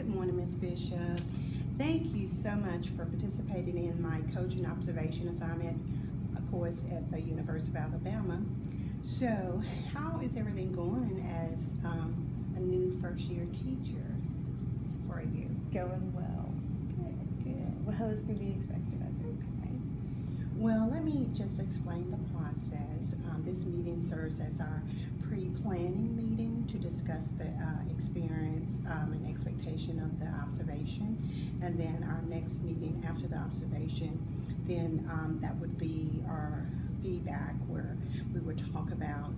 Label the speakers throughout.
Speaker 1: Good morning, Ms. Bishop. Thank you so much for participating in my coaching observation assignment, of course, at the University of Alabama. So, how is everything going as a new first-year teacher for you?
Speaker 2: Going well.
Speaker 1: Good.
Speaker 2: Well as can be expected, I think.
Speaker 1: Okay. Well, let me just explain the process. This meeting serves as our pre-planning meeting to discuss the experience and expectation of the observation, and then our next meeting after the observation, then that would be our feedback, where we would talk about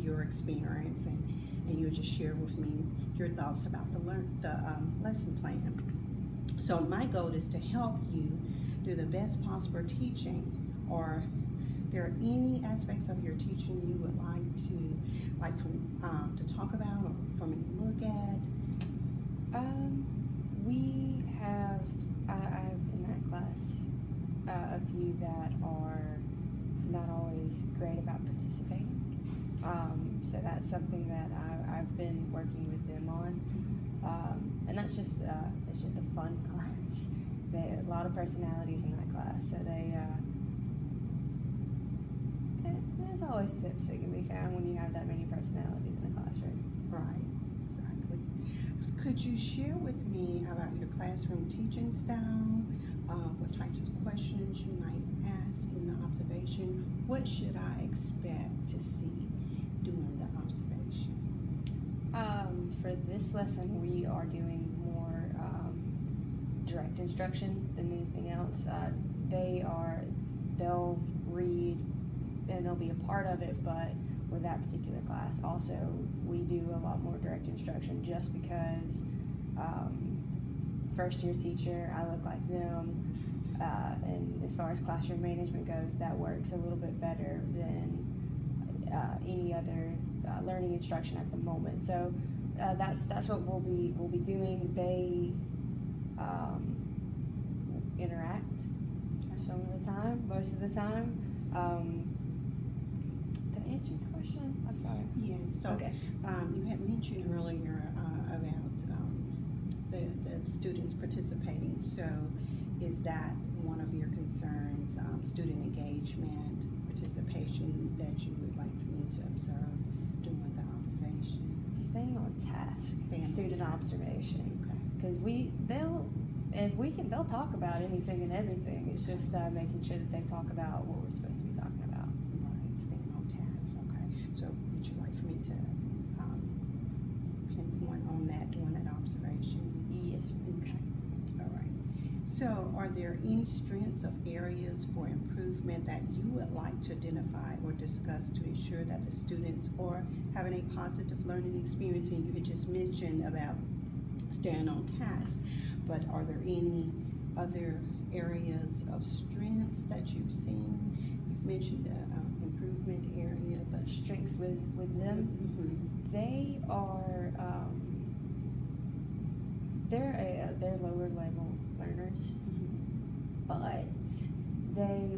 Speaker 1: your experience, and you'll just share with me your thoughts about the lesson plan. So my goal is to help you do the best possible teaching. Or there are any aspects of your teaching you would like to talk about or for me to look at?
Speaker 2: I have in that class a few that are not always great about participating. So that's something that I've been working with them on. And that's just it's just a fun class. A lot of personalities in that class, so there's always tips that can be found when you have that many personalities in a classroom.
Speaker 1: Right, exactly. Could you share with me about your classroom teaching style? What types of questions you might ask in the observation? What should I expect to see during the observation?
Speaker 2: For this lesson, we are doing more direct instruction than anything else. They'll read and they'll be a part of it, but with that particular class, also we do a lot more direct instruction just because first year teacher, I look like them, and as far as classroom management goes, that works a little bit better than any other learning instruction at the moment. So that's what we'll be doing. They interact some of the time, most of the time. Did I answer your question? I'm sorry.
Speaker 1: Yes. So
Speaker 2: okay.
Speaker 1: You had mentioned earlier about the students participating. So is that one of your concerns, student engagement, participation, that you would like me to observe during the observation?
Speaker 2: Staying on task. Student observation. Because they'll talk about anything and everything. It's just making sure that they talk about what we're supposed to be talking about.
Speaker 1: Right, staying on task. Okay. So would you like for me to pinpoint on that during that observation?
Speaker 2: Yes.
Speaker 1: Okay. All right. So are there any strengths of areas for improvement that you would like to identify or discuss to ensure that the students are having a positive learning experience? And you had just mentioned about staying on task, but are there any other areas of strengths that you've seen? You've mentioned the improvement area, but
Speaker 2: strengths with them,
Speaker 1: mm-hmm.
Speaker 2: They are they're lower level learners,
Speaker 1: Mm-hmm.
Speaker 2: but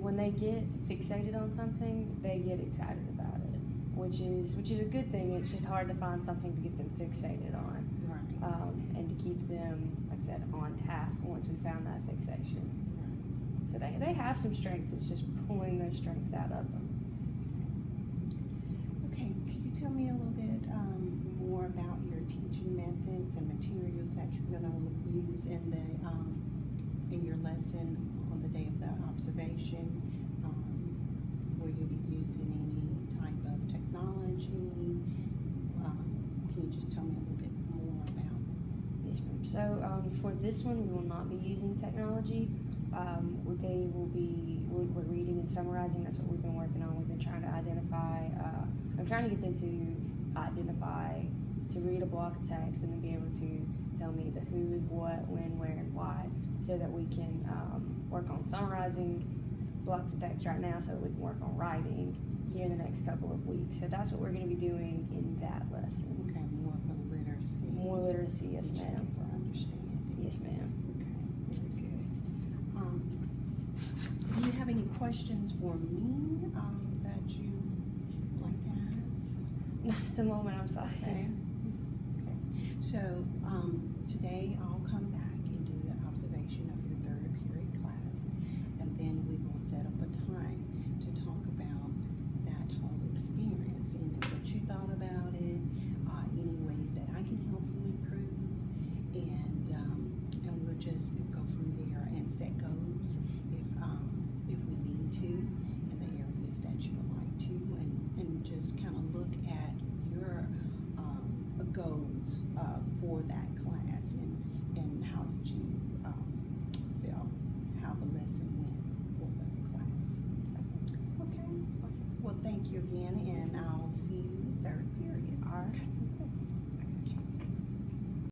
Speaker 2: when they get fixated on something, they get excited about it, which is a good thing. It's just hard to find something to get them fixated on. And to keep them, like I said, on task once we found that fixation. Right. So they have some strengths. It's just pulling those strengths out of them.
Speaker 1: Okay, can you tell me a little bit more about your teaching methods and materials that you're going to use in your lesson on the day of the observation? Will you be using any type of technology? Can you just tell me a little bit more about?
Speaker 2: Yes, ma'am. So for this one, we will not be using technology. We're reading and summarizing. That's what we've been working on. We've been trying to identify. I'm trying to get them to read a block of text and then be able to tell me the who, what, when, where, and why, so that we can work on summarizing blocks of text right now, so that we can work on writing here in the next couple of weeks. So that's what we're going to be doing in that lesson.
Speaker 1: Okay, more of a literacy.
Speaker 2: More literacy, yes, ma'am.
Speaker 1: For understanding.
Speaker 2: Yes, ma'am.
Speaker 1: Okay, very good. Do you have any questions for me that you would like to ask?
Speaker 2: Not at the moment, I'm sorry.
Speaker 1: Okay. So today I'll come back and do the observation of your third period class, and then we will set up a time to talk about that whole experience and what you thought about it, any ways that I can help you improve, and we'll just go from there and set goals if we need to in the areas that you would like to, and just kind of look at your goals for that class and how did you feel how the lesson went for the class. Okay.
Speaker 2: Awesome.
Speaker 1: Well, thank you again, and I'll see you third period.
Speaker 2: All right, sounds good.